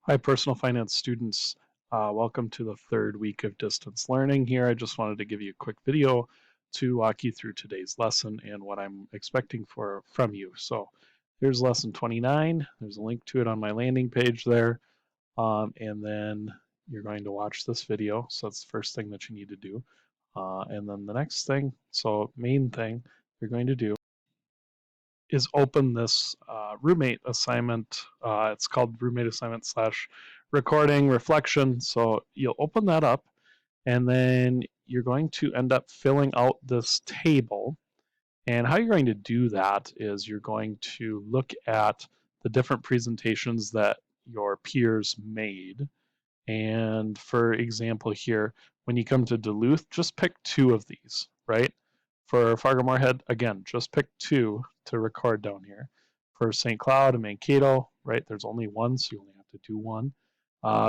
Hi, personal finance students. Welcome to the third week of distance learning here. I just wanted to give you a quick video to walk you through today's lesson and what I'm expecting from you. So here's lesson 29. There's a link to it on my landing page there. And then you're going to watch this video. So that's the first thing that you need to do. And then the next thing, so main thing you're going to do is open this roommate assignment. It's called roommate assignment / recording reflection. So you'll open that up and then you're going to end up filling out this table. And how you're going to do that is you're going to look at the different presentations that your peers made. And for example here, when you come to Duluth, just pick 2 of these, right? For Fargo-Moorhead, again, just pick 2 to record down here. For St. Cloud and Mankato, right, there's only 1, so you only have to do 1.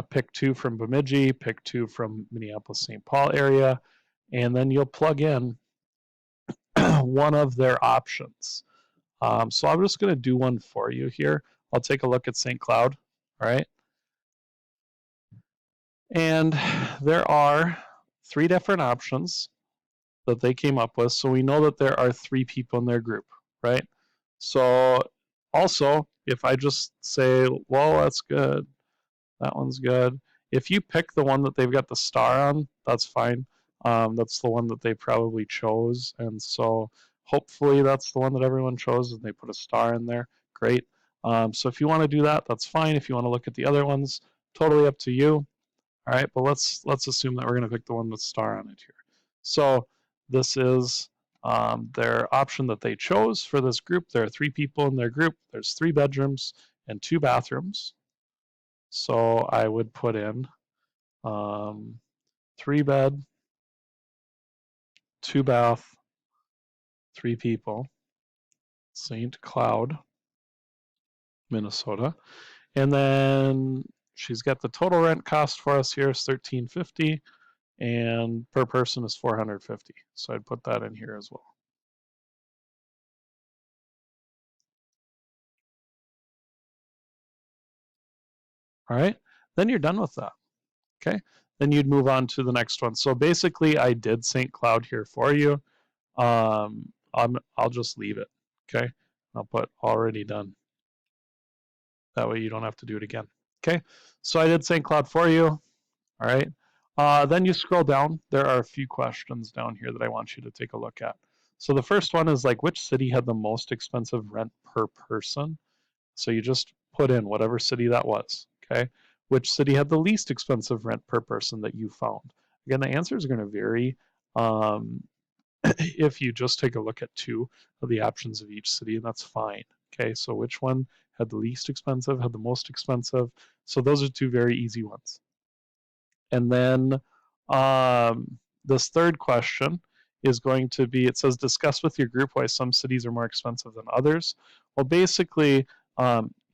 Pick 2 from Bemidji, pick 2 from Minneapolis-St. Paul area, and then you'll plug in one of their options. So I'm just going to do one for you here. I'll take a look at St. Cloud, all right? And there are 3 different options that they came up with. So we know that there are 3 people in their group, right? So also, if I just say, well, that's good, that one's good. If you pick the one that they've got the star on, that's fine. That's the one that they probably chose. And so hopefully that's the one that everyone chose and they put a star in there. Great. So if you want to do that, that's fine. If you want to look at the other ones, totally up to you. All right, but let's assume that we're going to pick the one with star on it here. So this is their option that they chose for this group. There are 3 people in their group. There's 3 bedrooms and 2 bathrooms. So I would put in 3 bed, 2 bath, 3 people, St. Cloud, Minnesota. And then she's got the total rent cost for us here is $1,350. And per person is $450. So I'd put that in here as well. All right, then you're done with that. Okay, then you'd move on to the next one. So basically, I did St. Cloud here for you. I'll just leave it. Okay, I'll put already done. That way you don't have to do it again. Okay, so I did St. Cloud for you. All right, then you scroll down. There are a few questions down here that I want you to take a look at. So the first one is like, which city had the most expensive rent per person? So you just put in whatever city that was, okay? Which city had the least expensive rent per person that you found? Again, the answers are going to vary if you just take a look at 2 of the options of each city, and that's fine, okay? So which one had the least expensive, had the most expensive? So those are 2 very easy ones. And then this third question is going to be, it says discuss with your group why some cities are more expensive than others. Well, basically,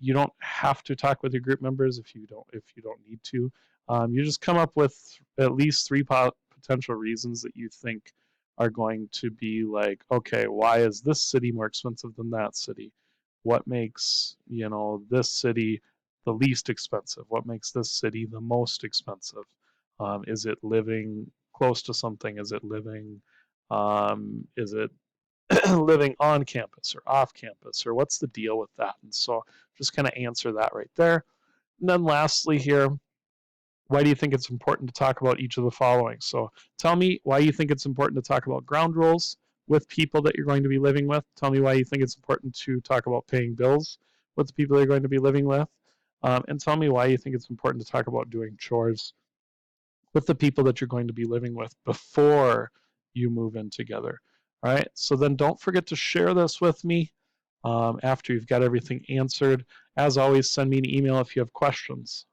you don't have to talk with your group members if you don't need to. You just come up with at least 3 potential reasons that you think are going to be like, okay, why is this city more expensive than that city? What makes, this city the least expensive? What makes this city the most expensive? Is it living close to something? Is it living living on campus or off campus, or what's the deal with that? And so just kind of answer that right there. And then lastly here, why do you think it's important to talk about each of the following? So tell me why you think it's important to talk about ground rules with people that you're going to be living with. Tell me why you think it's important to talk about paying bills with the people you're going to be living with. And tell me why you think it's important to talk about doing chores with the people that you're going to be living with before you move in together. All right, so then don't forget to share this with me after you've got everything answered. As always, send me an email if you have questions.